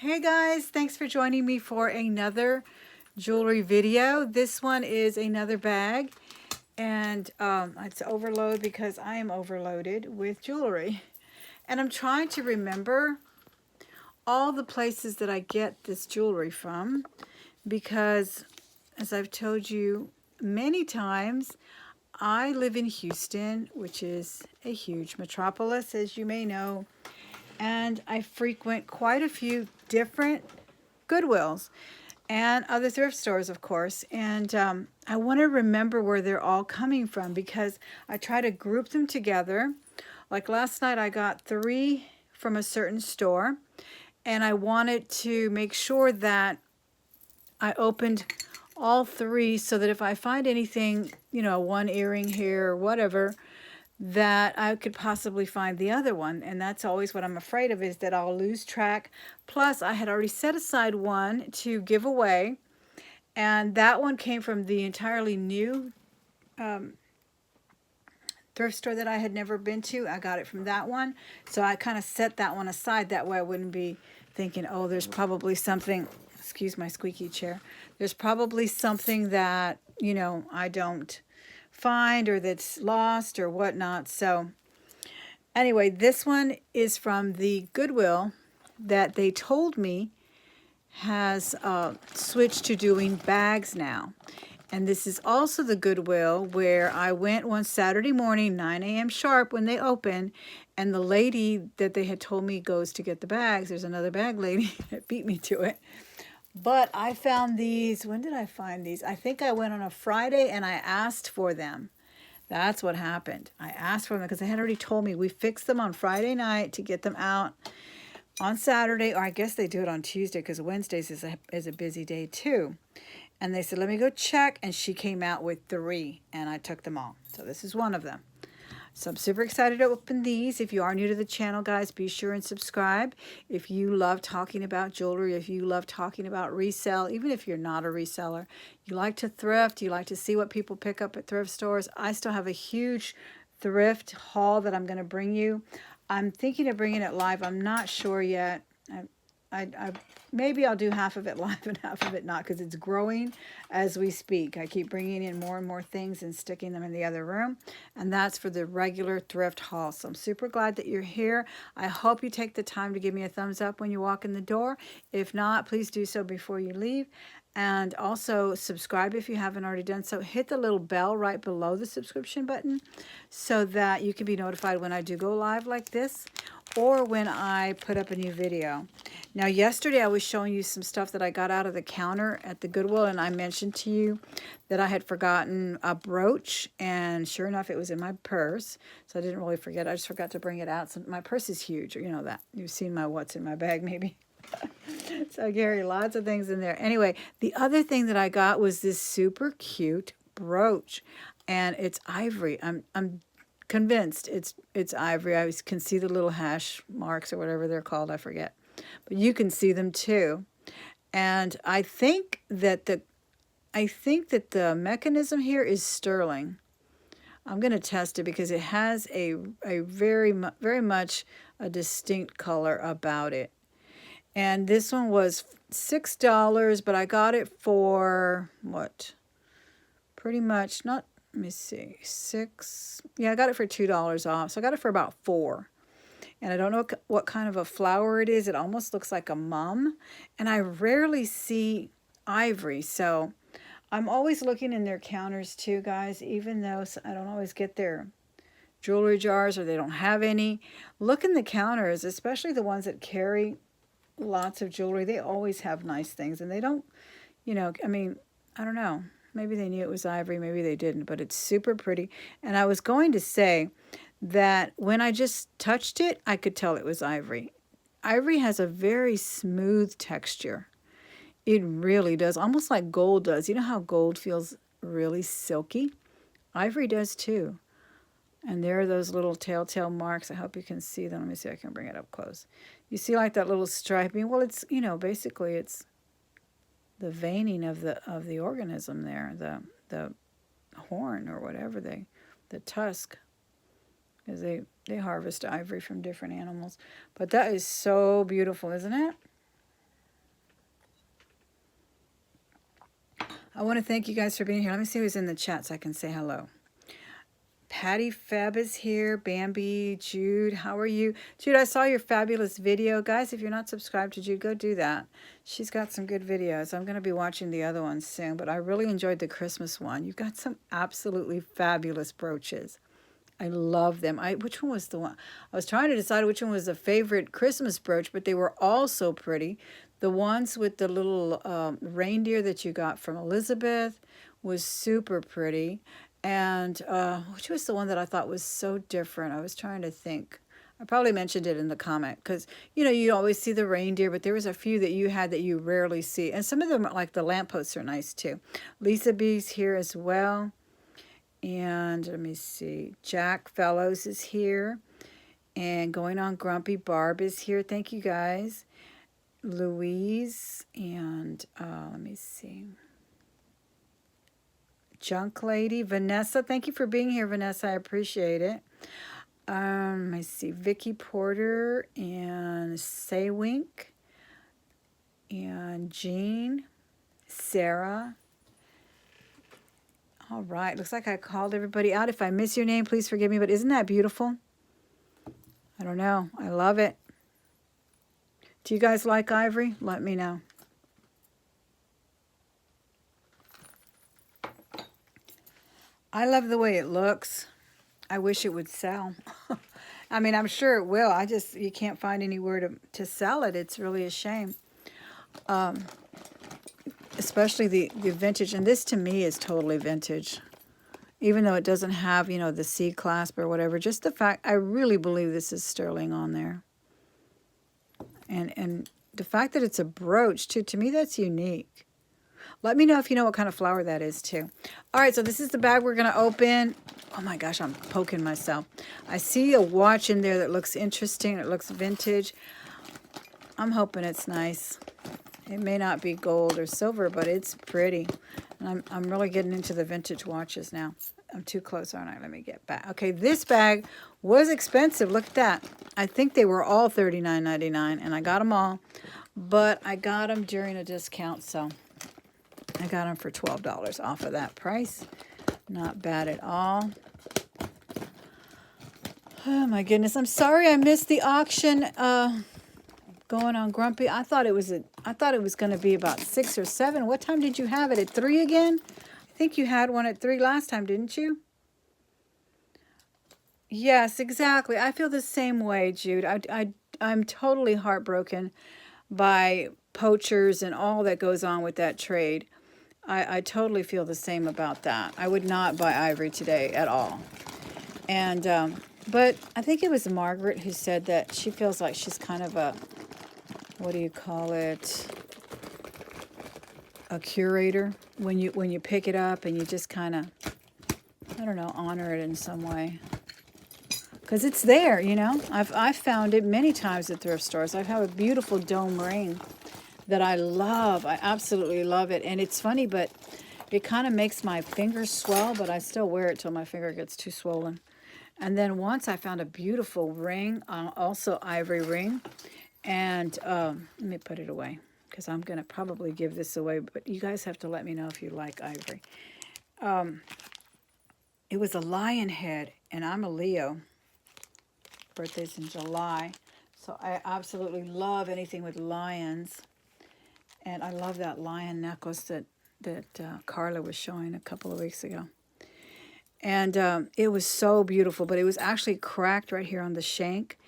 Hey guys, thanks for joining me for another jewelry video. This one is another bag, and it's overload because I am overloaded with jewelry. And I'm trying to remember all the places that I get this jewelry from because, as I've told you many times, I live in Houston, which is a huge metropolis, as you may know, and I frequent quite a few different Goodwills and other thrift stores, of course. And I want to remember where they're all coming from because I try to group them together. Like last night, I got 3 from a certain store, and I wanted to make sure that I opened all 3 so that if I find anything, you know, one earring here or whatever, that I could possibly find the other one. And that's always what I'm afraid of, is that I'll lose track. Plus, I had already set aside one to give away, and that one came from the entirely new thrift store that I had never been to. I got it from that one. So I kind of set that one aside. That way I wouldn't be thinking, oh, there's probably something, excuse my squeaky chair. There's probably something that, you know, I don't find or that's lost or whatnot. So anyway, this one is from the Goodwill that they told me has switched to doing bags now. And this is also the Goodwill where I went one Saturday morning, 9 a.m. sharp when they open, and the lady that they had told me goes to get the bags, there's another bag lady that beat me to it. But I found these, when did I find these? I think I went on a Friday and I asked for them. That's what happened. I asked for them because they had already told me we fixed them on Friday night to get them out on Saturday, or I guess they do it on Tuesday because Wednesdays is a busy day too. And they said, let me go check. And she came out with 3 and I took them all. So this is one of them. So I'm super excited to open these. If you are new to the channel, guys, be sure and subscribe. If you love talking about jewelry, if you love talking about resale, even if you're not a reseller, you like to thrift, you like to see what people pick up at thrift stores. I still have a huge thrift haul that I'm going to bring you. I'm thinking of bringing it live. I'm not sure yet. Maybe I'll do half of it live and half of it not because it's growing as we speak. I keep bringing in more and more things and sticking them in the other room, and that's for the regular thrift haul. So I'm super glad that you're here. I hope you take the time to give me a thumbs up when you walk in the door. If not, please do so before you leave. And also subscribe if you haven't already done so. Hit the little bell right below the subscription button so that you can be notified when I do go live like this or when I put up a new video. Now, yesterday I was showing you some stuff that I got out of the counter at the Goodwill, and I mentioned to you that I had forgotten a brooch, and sure enough, it was in my purse. So I didn't really forget. I just forgot to bring it out. So my purse is huge. You know that. You've seen my what's in my bag, maybe. So I carry lots of things in there. Anyway, the other thing that I got was this super cute brooch, and it's ivory. I'm convinced it's ivory. I can see the little hash marks or whatever they're called. I forget, but you can see them too. And I think that the mechanism here is sterling. I'm going to test it because it has a very much a distinct color about it. And this one was $6, but I got it for what? Pretty much not. Let me see, 6. Yeah, I got it for $2 off. So I got it for about 4. And I don't know what kind of a flower it is. It almost looks like a mum. And I rarely see ivory. So I'm always looking in their counters too, guys, even though I don't always get their jewelry jars or they don't have any. Look in the counters, especially the ones that carry lots of jewelry. They always have nice things. And they don't, you know, I mean, I don't know. Maybe they knew it was ivory, maybe they didn't, but it's super pretty. And I was going to say that when I just touched it, I could tell it was ivory. Ivory has a very smooth texture. It really does, almost like gold does. You know how gold feels really silky? Ivory does too. And there are those little telltale marks. I hope you can see them. Let me see if I can bring it up close. You see like that little striping? Well, it's, you know, basically it's the veining of the organism there, the horn or whatever the tusk, because they harvest ivory from different animals. But that is so beautiful, isn't it? I want to thank you guys for being here. Let me see who's in the chat so I can say hello. Patty Feb is here. Bambi, Jude, how are you? Jude, I saw your fabulous video. Guys, if you're not subscribed to Jude, go do that. She's got some good videos. I'm going to be watching the other ones soon, but I really enjoyed the Christmas one. You've got some absolutely fabulous brooches. I love them. Which one was the one? I was trying to decide which one was the favorite Christmas brooch, but they were all so pretty. The ones with the little reindeer that you got from Elizabeth was super pretty. And which was the one that I thought was so different? I was trying to think. I probably mentioned it in the comment because, you know, you always see the reindeer, but there was a few that you had that you rarely see. And some of them, like the lampposts, are nice too. Lisa B's here as well. And let me see. Jack Fellows is here. And Going on Grumpy, Barb is here. Thank you guys. Louise and let me see. Junk Lady, Vanessa. Thank you for being here, Vanessa. I appreciate it. I see Vicky Porter and Saywink and Jean, Sarah. All right. Looks like I called everybody out. If I miss your name, please forgive me. But isn't that beautiful? I don't know. I love it. Do you guys like ivory? Let me know. I love the way it looks. I wish it would sell. I mean, I'm sure it will. You can't find anywhere to sell it. It's really a shame. Especially the vintage. And this to me is totally vintage. Even though it doesn't have, you know, the C clasp or whatever. Just the fact, I really believe this is sterling on there. And the fact that it's a brooch, too, to me that's unique. Let me know if you know what kind of flower that is, too. All right, so this is the bag we're going to open. Oh, my gosh, I'm poking myself. I see a watch in there that looks interesting. It looks vintage. I'm hoping it's nice. It may not be gold or silver, but it's pretty. And I'm really getting into the vintage watches now. I'm too close, aren't I? Let me get back. Okay, this bag was expensive. Look at that. I think they were all $39.99, and I got them all. But I got them during a discount, so I got them for $12 off of that price. Not bad at all. Oh my goodness! I'm sorry I missed the auction. Going on Grumpy. I thought it was going to be about 6 or 7. What time did you have it? At 3 again? I think you had one at 3 last time, didn't you? Yes, exactly. I feel the same way, Jude. I'm totally heartbroken by poachers and all that goes on with that trade. I totally feel the same about that. I would not buy ivory today at all. And but I think it was Margaret who said that she feels like she's kind of a, what do you call it? A curator when you pick it up and you just kind of, I don't know, honor it in some way. Because it's there, you know. I've found it many times at thrift stores. I have a beautiful dome ring that I love. I absolutely love it. And it's funny, but it kind of makes my fingers swell, but I still wear it till my finger gets too swollen. And then once I found a beautiful ring, also ivory ring. And let me put it away because I'm going to probably give this away. But you guys have to let me know if you like ivory. It was a lion head, and I'm a Leo. Birthday's in July. So I absolutely love anything with lions. And I love that lion necklace that Carla was showing a couple of weeks ago. And it was so beautiful, but it was actually cracked right here on the shank.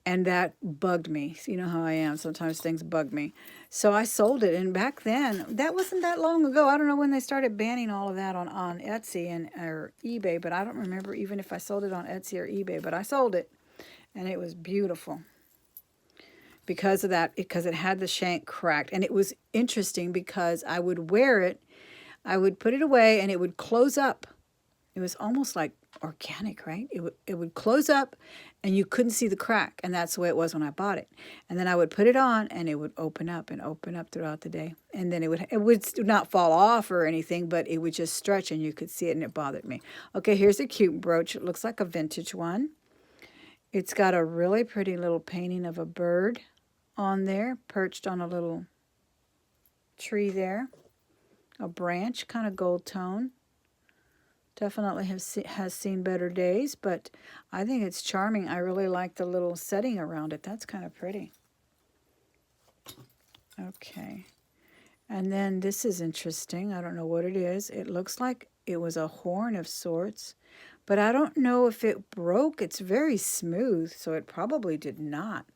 And that bugged me. You know how I am. Sometimes things bug me. So I sold it. And back then, that wasn't that long ago. I don't know when they started banning all of that on Etsy or eBay. But I don't remember even if I sold it on Etsy or eBay. But I sold it. And it was beautiful. Because of that, because it had the shank cracked. And it was interesting because I would wear it. I would put it away and it would close up. It was almost like organic, right? It would close up and you couldn't see the crack. And that's the way it was when I bought it. And then I would put it on and it would open up and open up throughout the day. And then it would not fall off or anything, but it would just stretch and you could see it and it bothered me. Okay, here's a cute brooch. It looks like a vintage one. It's got a really pretty little painting of a bird on there, perched on a little tree there. a branch, kind of gold tone. Definitely has seen better days, but I think it's charming. I really like the little setting around it. That's kind of pretty. Okay. And then this is interesting. I don't know what it is. It looks like it was a horn of sorts, but I don't know if it broke. It's very smooth, so it probably did not.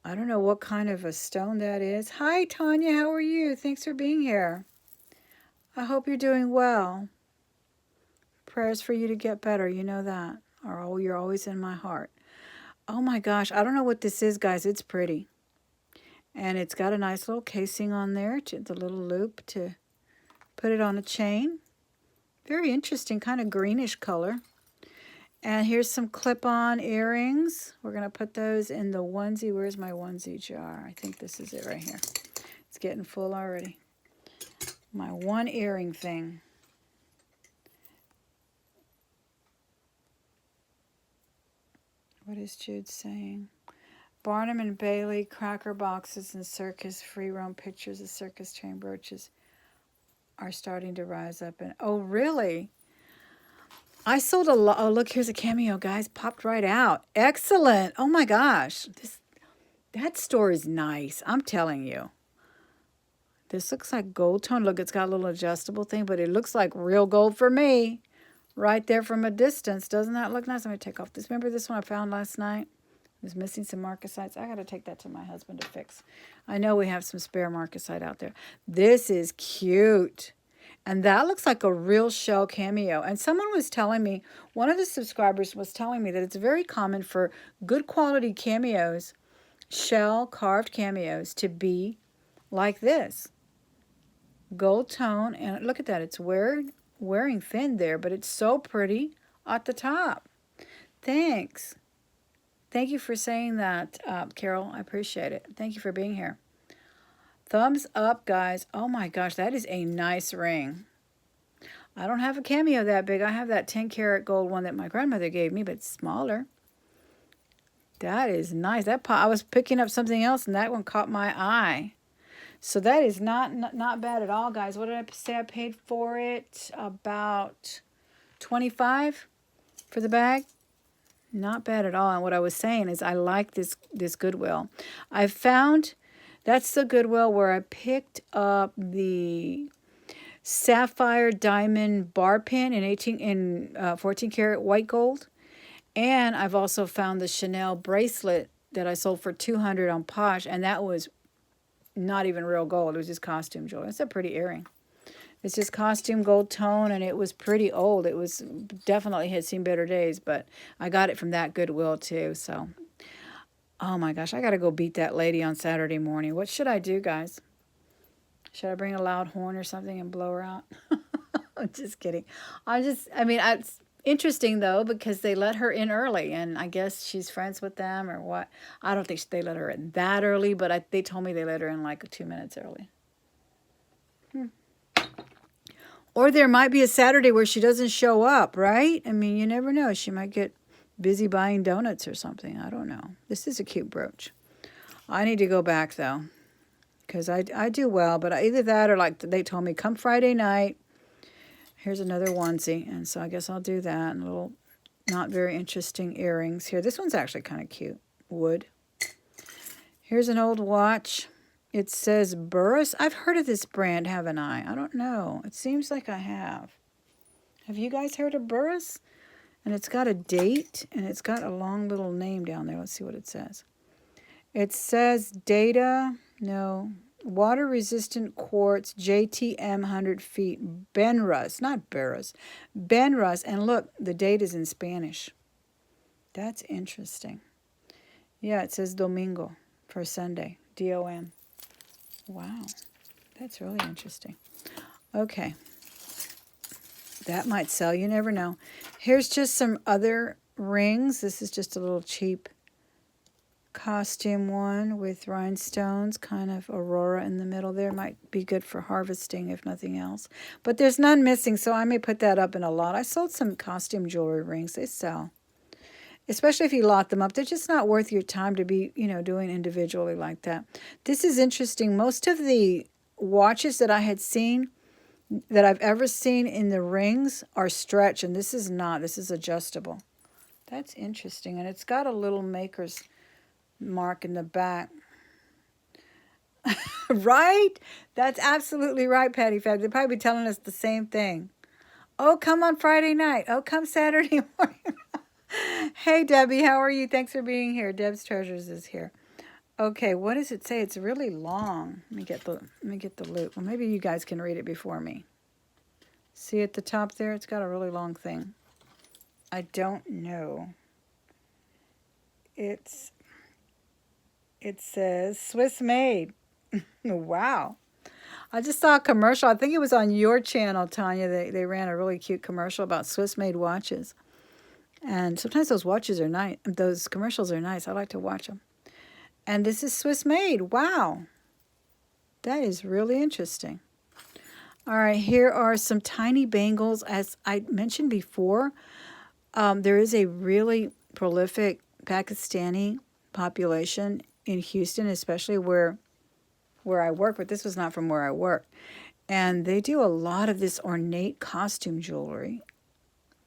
I don't know what kind of a stone that is. Hi, Tanya. How are you? Thanks for being here. I hope you're doing well. Prayers for you to get better. You know that. Or you're always in my heart. Oh my gosh. I don't know what this is, guys. It's pretty. And it's got a nice little casing on there, the little loop to put it on a chain. Very interesting, kind of greenish color. And here's some clip-on earrings. We're going to put those in the onesie. Where's my onesie jar? I think this is it right here. It's getting full already. My one earring thing. What is Jude saying? Barnum and Bailey, cracker boxes, and circus free roam pictures of circus train brooches are starting to rise up. And oh, really? I sold a lot. Oh, look, here's a Cameo, guys. Popped right out. Excellent. Oh my gosh. That store is nice. I'm telling you. This looks like gold tone. Look, it's got a little adjustable thing, but it looks like real gold for me. Right there from a distance. Doesn't that look nice? Let me take off this. Remember this one I found last night? It was missing some marcasites. I got to take that to my husband to fix. I know we have some spare marcasite out there. This is cute. And that looks like a real shell cameo. And someone was telling me, one of the subscribers was telling me that it's very common for good quality cameos, shell carved cameos, to be like this. Gold tone. And look at that. It's wearing thin there, but it's so pretty at the top. Thanks. Thank you for saying that, Carol. I appreciate it. Thank you for being here. Thumbs up, guys. Oh my gosh, that is a nice ring. I don't have a cameo that big. I have that 10 karat gold one that my grandmother gave me, but it's smaller. That is nice. I was picking up something else, and that one caught my eye. So that is not bad at all, guys. What did I say I paid for it? About $25 for the bag. Not bad at all. And what I was saying is I like this Goodwill. I found that's the Goodwill where I picked up the sapphire diamond bar pin in 14 karat white gold. And I've also found the Chanel bracelet that I sold for $200 on Posh, and that was not even real gold. It was just costume jewelry. It's a pretty earring. It's just costume gold tone, and it was pretty old. It was definitely had seen better days, but I got it from that Goodwill too. So, oh my gosh, I got to go beat that lady on Saturday morning. What should I do, guys? Should I bring a loud horn or something and blow her out? I'm just kidding. It's interesting though, because they let her in early, and I guess she's friends with them or what. I don't think they let her in that early, but they told me they let her in like 2 minutes early. Or there might be a Saturday where she doesn't show up, right? I mean, you never know. She might get busy buying donuts or something. I don't know. This is a cute brooch. I need to go back, though, because I do well. But either that or like they told me, come Friday night, here's another onesie. And so I guess I'll do that. And little not very interesting earrings here. This one's actually kind of cute. Wood. Here's an old watch. It says Burris. I've heard of this brand, haven't I? I don't know. It seems like I have. Have you guys heard of Burris? And it's got a date, and it's got a long little name down there. Let's see what it says. It says water-resistant quartz, JTM 100 feet, Benrus, not Burris, Benrus. And look, the date is in Spanish. That's interesting. Yeah, it says Domingo for Sunday, D-O-M. Wow, that's really interesting. Okay, that might sell. You never know. Here's just some other rings. This is just a little cheap costume one with rhinestones, kind of aurora in the middle there. Might be good for harvesting if nothing else. But there's none missing, so I may put that up in a lot. I sold some costume jewelry rings. They sell. Especially if you lot them up. They're just not worth your time to be, doing individually like that. This is interesting. Most of the watches that I had seen that I've ever seen in the rings are stretch, and this is not. This is adjustable. That's interesting, and it's got a little maker's mark in the back. Right? That's absolutely right, Patty Fab. They'd probably be telling us the same thing. Oh, come on Friday night. Oh, come Saturday morning. Hey, Debbie, how are you? Thanks for being here. Deb's Treasures is here. Okay, what does it say? It's really long. Let me get the loop. Well, maybe you guys can read it before me. See at the top there? It's got a really long thing. I don't know. It says Swiss made. Wow. I just saw a commercial. I think it was on your channel, Tanya. They ran a really cute commercial about Swiss made watches. And sometimes those watches are nice. Those commercials are nice. I like to watch them. And this is Swiss made. Wow. That is really interesting. All right, here are some tiny bangles. As I mentioned before, there is a really prolific Pakistani population in Houston, especially where I work, but this was not from where I work. And they do a lot of this ornate costume jewelry.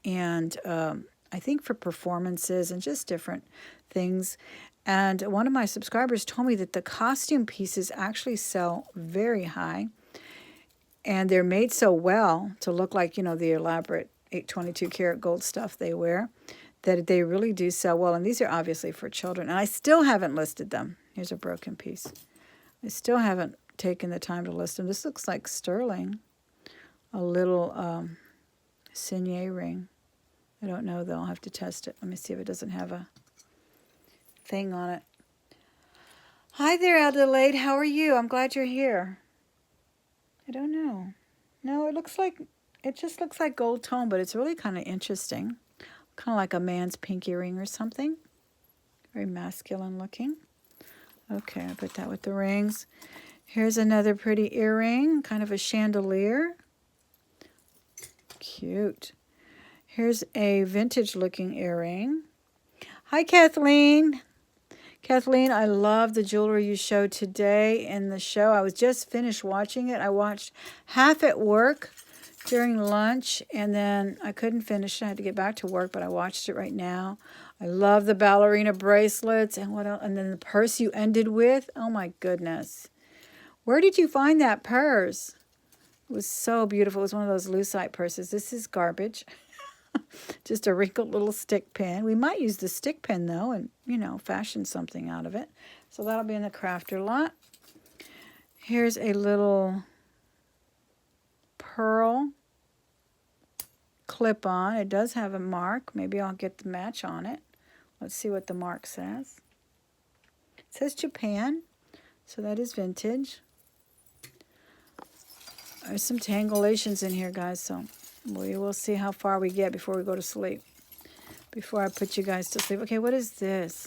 And I think for performances and just different things. And one of my subscribers told me that the costume pieces actually sell very high. And they're made so well to look like, you know, the elaborate 822 karat gold stuff they wear, that they really do sell well. And these are obviously for children. And I still haven't listed them. Here's a broken piece. I still haven't taken the time to list them. This looks like sterling. A little Signet ring. I don't know, though. I'll have to test it. Let me see if it doesn't have a thing on it. Hi there, Adelaide. How are you? I'm glad you're here. I don't know. No, it just looks like gold tone, but it's really kind of interesting. Kind of like a man's pinky ring or something. Very masculine looking. Okay, I put that with the rings. Here's another pretty earring, kind of a chandelier. Cute. Here's a vintage looking earring. Hi, Kathleen. Kathleen, I love the jewelry you showed today in the show. I was just finished watching it. I watched half at work during lunch, and then I couldn't finish. I had to get back to work, but I watched it right now. I love the ballerina bracelets, and what else? And then the purse you ended with. Oh my goodness. Where did you find that purse? It was so beautiful. It was one of those lucite purses. This is garbage. Just a wrinkled little stick pin. We might use the stick pin, though, and, you know, fashion something out of it. So that'll be in the crafter lot. Here's a little pearl clip-on. It does have a mark. Maybe I'll get the match on it. Let's see what the mark says. It says Japan, so that is vintage. There's some tangulations in here, guys, so we will see how far we get before we go to sleep. Before I put you guys to sleep. Okay, what is this?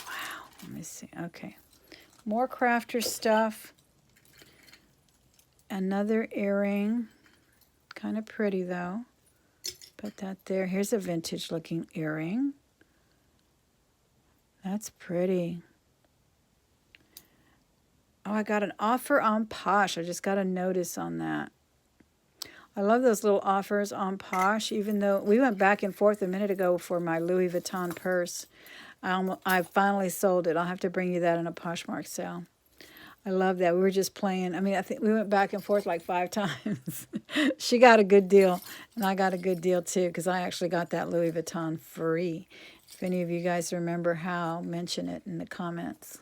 Wow, let me see. Okay. More crafter stuff. Another earring. Kind of pretty, though. Put that there. Here's a vintage looking earring. That's pretty. Oh, I got an offer on Posh. I just got a notice on that. I love those little offers on Posh, even though we went back and forth a minute ago for my Louis Vuitton purse. I finally sold it. I'll have to bring you that in a Poshmark sale. I love that. We were just playing. I mean, I think we went back and forth like 5 times. She got a good deal, and I got a good deal too, because I actually got that Louis Vuitton free. If any of you guys remember how, mention it in the comments.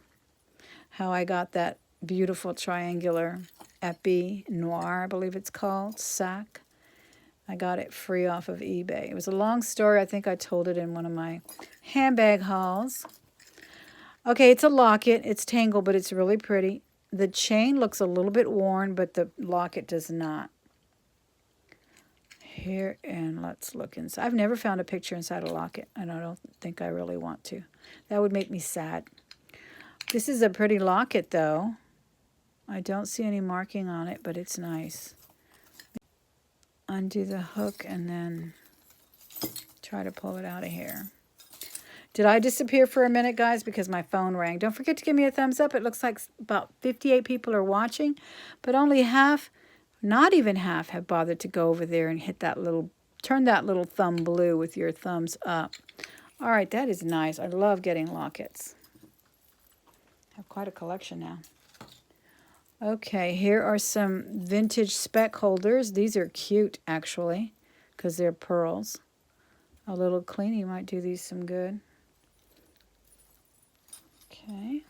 How I got that beautiful triangular Epi Noir, I believe it's called, sack. I got it free off of eBay. It was a long story. I think I told it in one of my handbag hauls. Okay, it's a locket. It's tangled, but it's really pretty. The chain looks a little bit worn, but the locket does not. Here, and let's look inside. I've never found a picture inside a locket, and I don't think I really want to. That would make me sad. This is a pretty locket, though. I don't see any marking on it, but it's nice. Undo the hook and then try to pull it out of here. Did I disappear for a minute, guys? Because my phone rang. Don't forget to give me a thumbs up. It looks like about 58 people are watching, but only half not even half, have bothered to go over there and hit that little, turn that little thumb blue with your thumbs up. All right, that is nice. I love getting lockets. I have quite a collection now. Okay, here are some vintage speck holders. These are cute, actually, because they're pearls. A little cleaning might do these some good. Okay.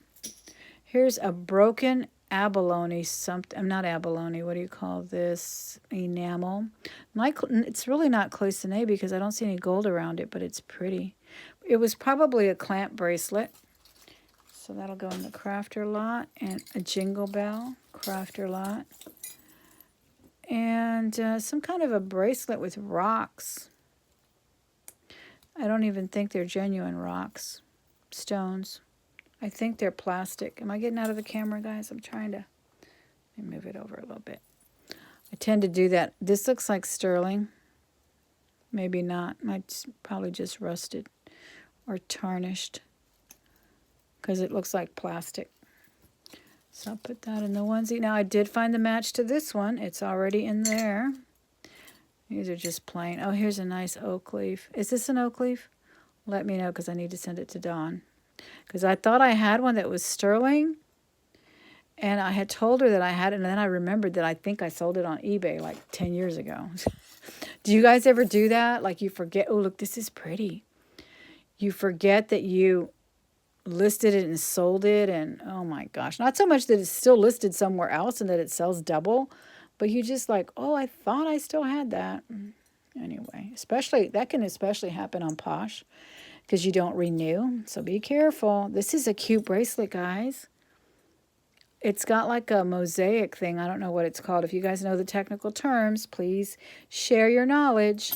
Here's a broken abalone, something, not abalone, what do you call this? Enamel. It's really not cloisonné because I don't see any gold around it, but it's pretty. It was probably a clamp bracelet. So that'll go in the crafter lot. And a jingle bell, crafter lot. And some kind of a bracelet with rocks. I don't even think they're genuine rocks. Stones. I think they're plastic. Am I getting out of the camera, guys? I'm trying to let me move it over a little bit. I tend to do that. This looks like sterling. Maybe not. Might probably just rusted or tarnished because it looks like plastic. So I'll put that in the onesie. Now I did find the match to this one. It's already in there. These are just plain. Oh, here's a nice oak leaf. Is this an oak leaf? Let me know because I need to send it to Dawn. Because I thought I had one that was sterling. And I had told her that I had it. And then I remembered that I think I sold it on eBay like 10 years ago. Do you guys ever do that? Like you forget, oh, look, this is pretty. You forget that you listed it and sold it. And oh my gosh. Not so much that it's still listed somewhere else and that it sells double. But you just like, oh, I thought I still had that. Anyway, that can especially happen on Posh. Because you don't renew. So be careful. This is a cute bracelet, guys. It's got like a mosaic thing. I don't know what it's called. If you guys know the technical terms, please share your knowledge.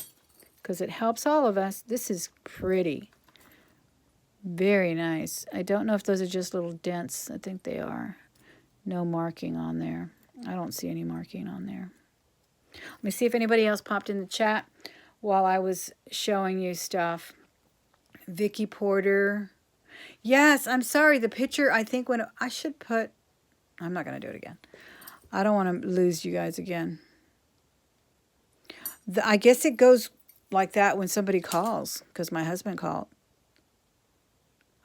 Because it helps all of us. This is pretty. Very nice. I don't know if those are just little dents. I think they are. No marking on there. I don't see any marking on there. Let me see if anybody else popped in the chat while I was showing you stuff. Vicky Porter. Yes, I'm sorry. The picture, I think when I should put, I'm not going to do it again. I don't want to lose you guys again. I guess it goes like that when somebody calls because my husband called.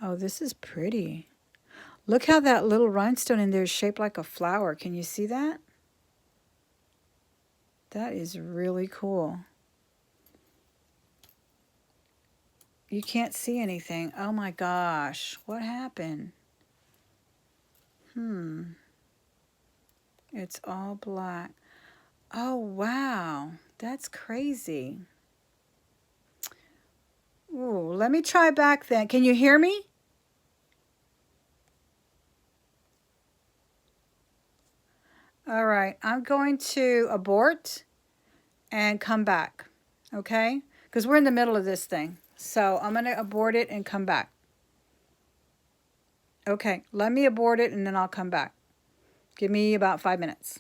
Oh, this is pretty. Look how that little rhinestone in there is shaped like a flower. Can you see that? That is really cool. You can't see anything. Oh my gosh. What happened? It's all black. Oh, wow. That's crazy. Ooh, let me try back then. Can you hear me? All right. I'm going to abort and come back. Okay? Because we're in the middle of this thing. So I'm going to abort it and come back. Okay, let me abort it and then I'll come back. Give me about 5 minutes.